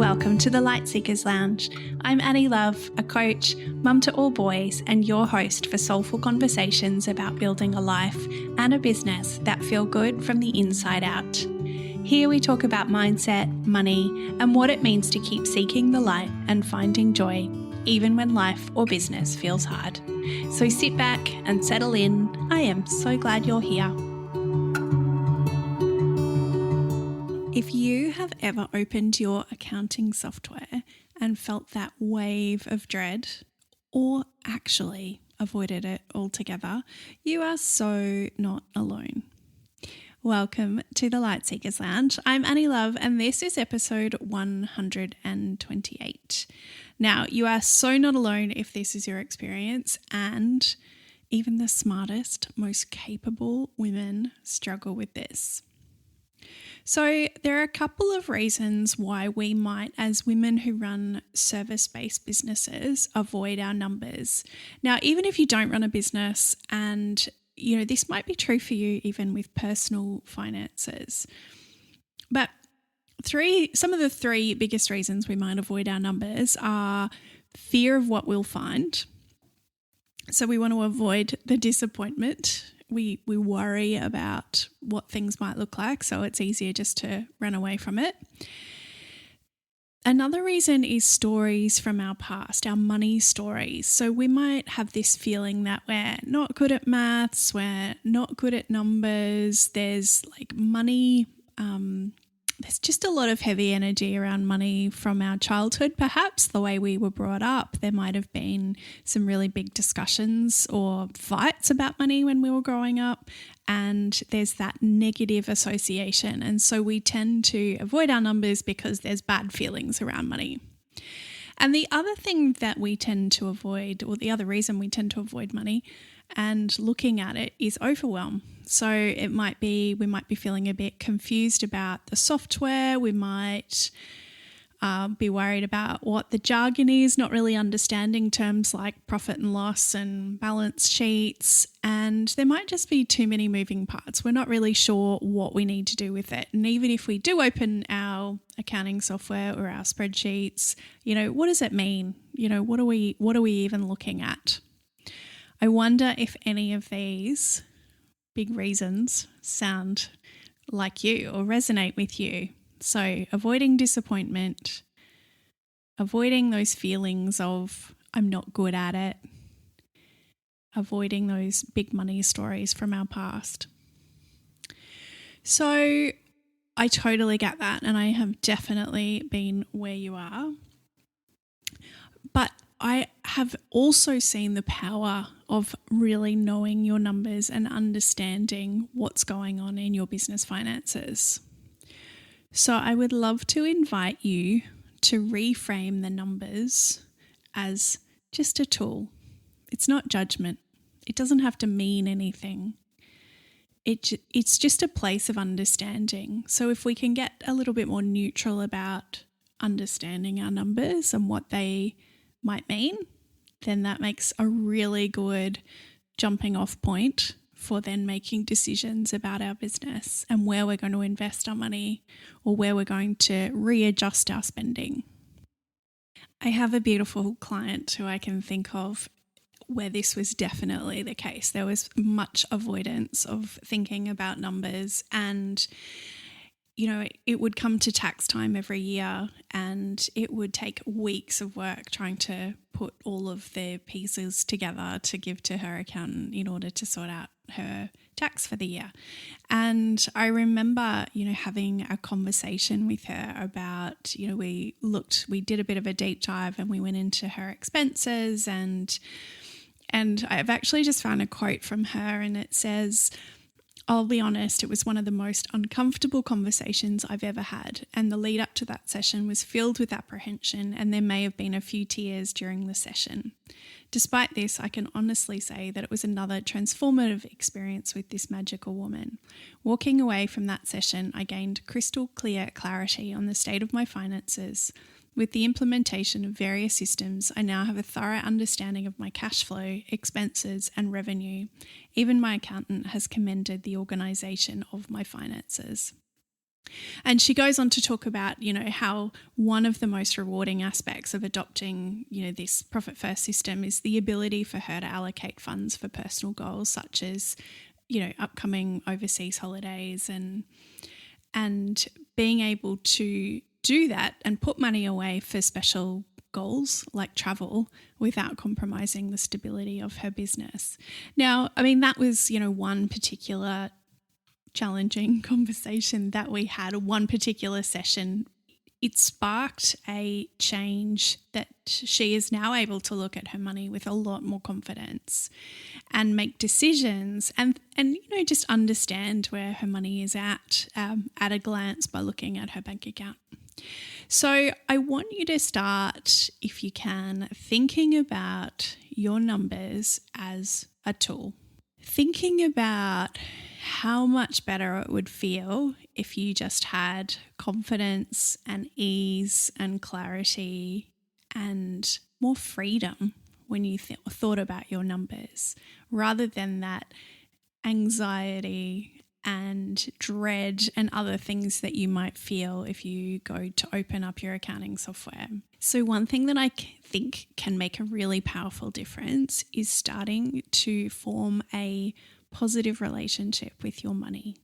Welcome to the Light Seekers Lounge. I'm Annie Love, a coach, mum to all boys, and your host for soulful conversations about building a life and a business that feel good from the inside out. Here we talk about mindset, money, and what it means to keep seeking the light and finding joy, even when life or business feels hard. So sit back and settle in. I am so glad you're here. If you have ever opened your accounting software and felt that wave of dread, or actually avoided it altogether, you are so not alone. Welcome to the Light Seekers Lounge. I'm Annie Love, and this is episode 128. Now, you are so not alone if this is your experience, and even the smartest, most capable women struggle with this. So there are a couple of reasons why we might, as women who run service-based businesses, avoid our numbers. Now, even if you don't run a business, and this might be true for you even with personal finances. But some of the three biggest reasons we might avoid our numbers are fear of what we'll find. So we want to avoid the disappointment. We worry about what things might look like, so it's easier just to run away from it. Another reason is stories from our past, our money stories. So we might have this feeling that we're not good at maths, we're not good at numbers, there's like money, there's just a lot of heavy energy around money from our childhood, perhaps, the way we were brought up. There might have been some really big discussions or fights about money when we were growing up, and there's that negative association. And so we tend to avoid our numbers because there's bad feelings around money. And the other thing that we tend to avoid, or the other reason we tend to avoid money and looking at it, is overwhelm. So we might be feeling a bit confused about the software. We might be worried about what the jargon is, not really understanding terms like profit and loss and balance sheets. And there might just be too many moving parts. We're not really sure what we need to do with it. And even if we do open our accounting software or our spreadsheets, what does it mean? What are we even looking at? I wonder if any of these big reasons sound like you or resonate with you. So avoiding disappointment, avoiding those feelings of I'm not good at it, avoiding those big money stories from our past. So I totally get that, and I have definitely been where you are. But I have also seen the power of really knowing your numbers and understanding what's going on in your business finances. So I would love to invite you to reframe the numbers as just a tool. It's not judgment. It doesn't have to mean anything. It's just a place of understanding. So if we can get a little bit more neutral about understanding our numbers and what they might mean, then that makes a really good jumping off point for then making decisions about our business and where we're going to invest our money or where we're going to readjust our spending. I have a beautiful client who I can think of where this was definitely the case. There was much avoidance of thinking about numbers, and it would come to tax time every year and it would take weeks of work trying to put all of the pieces together to give to her accountant in order to sort out her tax for the year. And I remember, having a conversation with her about, we did a bit of a deep dive and we went into her expenses, and I've actually just found a quote from her, and it says, I'll be honest, it was one of the most uncomfortable conversations I've ever had, and the lead up to that session was filled with apprehension, and there may have been a few tears during the session. Despite this, I can honestly say that it was another transformative experience with this magical woman. Walking away from that session, I gained crystal clear clarity on the state of my finances. With the implementation of various systems, I now have a thorough understanding of my cash flow, expenses, and revenue. Even my accountant has commended the organisation of my finances. And she goes on to talk about, how one of the most rewarding aspects of adopting, this profit first system is the ability for her to allocate funds for personal goals such as, upcoming overseas holidays and being able to do that and put money away for special goals like travel without compromising the stability of her business. Now, I mean, that was, one particular challenging conversation that we had, one particular session. It sparked a change that she is now able to look at her money with a lot more confidence and make decisions and just understand where her money is at a glance by looking at her bank account. So I want you to start, if you can, thinking about your numbers as a tool. Thinking about how much better it would feel if you just had confidence and ease and clarity and more freedom when you thought about your numbers, rather than that anxiety and dread and other things that you might feel if you go to open up your accounting software. So one thing that I think can make a really powerful difference is starting to form a positive relationship with your money.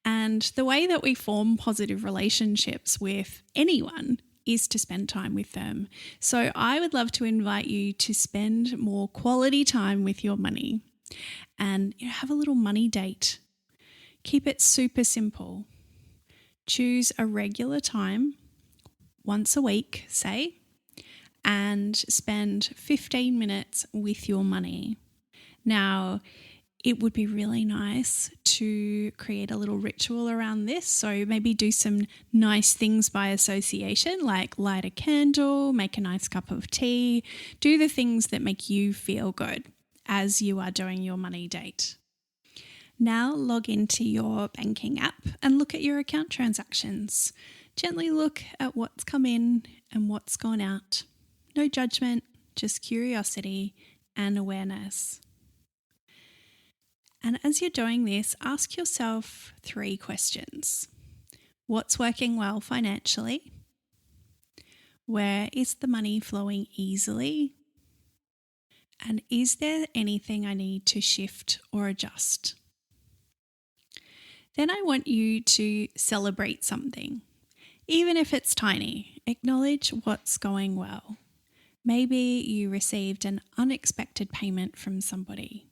And the way that we form positive relationships with anyone is to spend time with them. So I would love to invite you to spend more quality time with your money and have a little money date. Keep it super simple. Choose a regular time, once a week, say, and spend 15 minutes with your money. Now, it would be really nice to create a little ritual around this. So maybe do some nice things by association, like light a candle, make a nice cup of tea, do the things that make you feel good as you are doing your money date. Now log into your banking app and look at your account transactions. Gently look at what's come in and what's gone out. No judgment, just curiosity and awareness. And as you're doing this, ask yourself 3 questions. What's working well financially? Where is the money flowing easily? And is there anything I need to shift or adjust? Then I want you to celebrate something. Even if it's tiny, acknowledge what's going well. Maybe you received an unexpected payment from somebody.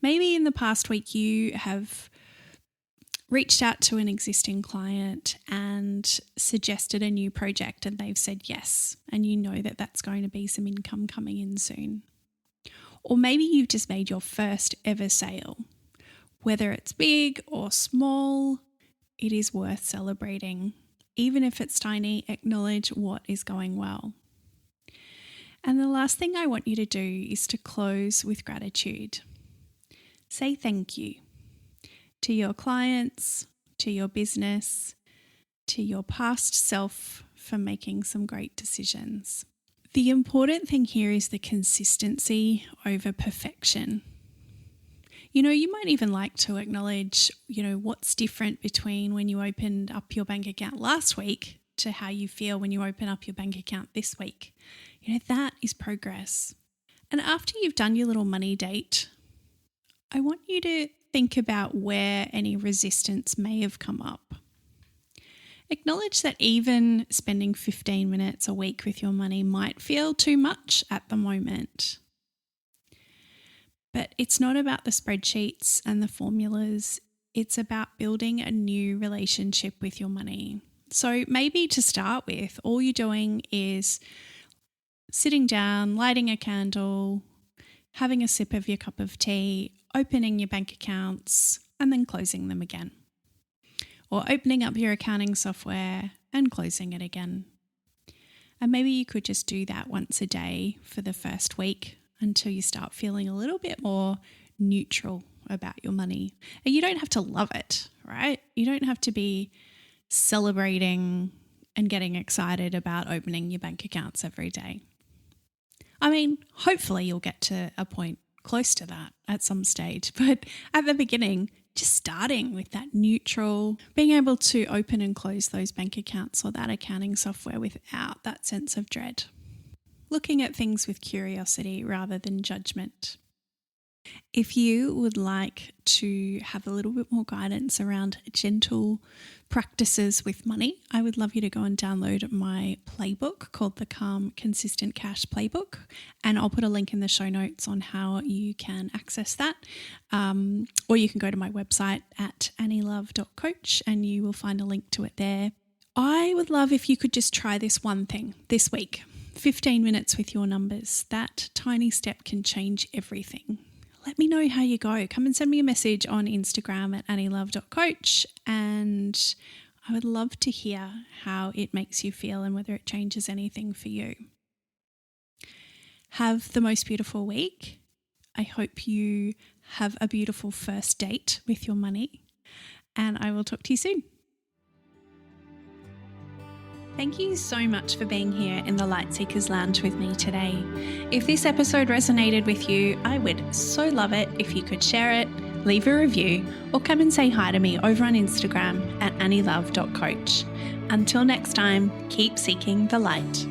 Maybe in the past week you have reached out to an existing client and suggested a new project and they've said yes, and you know that that's going to be some income coming in soon. Or maybe you've just made your first ever sale. Whether it's big or small, it is worth celebrating. Even if it's tiny, acknowledge what is going well. And the last thing I want you to do is to close with gratitude. Say thank you to your clients, to your business, to your past self for making some great decisions. The important thing here is the consistency over perfection. You might even like to acknowledge, what's different between when you opened up your bank account last week to how you feel when you open up your bank account this week. That is progress. And after you've done your little money date, I want you to think about where any resistance may have come up. Acknowledge that even spending 15 minutes a week with your money might feel too much at the moment. But it's not about the spreadsheets and the formulas. It's about building a new relationship with your money. So maybe to start with, all you're doing is sitting down, lighting a candle, having a sip of your cup of tea, opening your bank accounts, and then closing them again. Or opening up your accounting software and closing it again. And maybe you could just do that once a day for the first week until you start feeling a little bit more neutral about your money. And you don't have to love it, right? You don't have to be celebrating and getting excited about opening your bank accounts every day. I mean, hopefully you'll get to a point close to that at some stage, but at the beginning, just starting with that neutral, being able to open and close those bank accounts or that accounting software without that sense of dread. Looking at things with curiosity rather than judgment. If you would like to have a little bit more guidance around gentle practices with money, I would love you to go and download my playbook called the Calm Consistent Cash Playbook. And I'll put a link in the show notes on how you can access that. Or you can go to my website at annielove.coach and you will find a link to it there. I would love if you could just try this one thing this week. 15 minutes with your numbers. That tiny step can change everything. Let me know how you go. Come and send me a message on Instagram at annielove.coach, and I would love to hear how it makes you feel and whether it changes anything for you. Have the most beautiful week. I hope you have a beautiful first date with your money, and I will talk to you soon. Thank you so much for being here in the Light Seekers Lounge with me today. If this episode resonated with you, I would so love it if you could share it, leave a review, or come and say hi to me over on Instagram at annielove.coach. Until next time, keep seeking the light.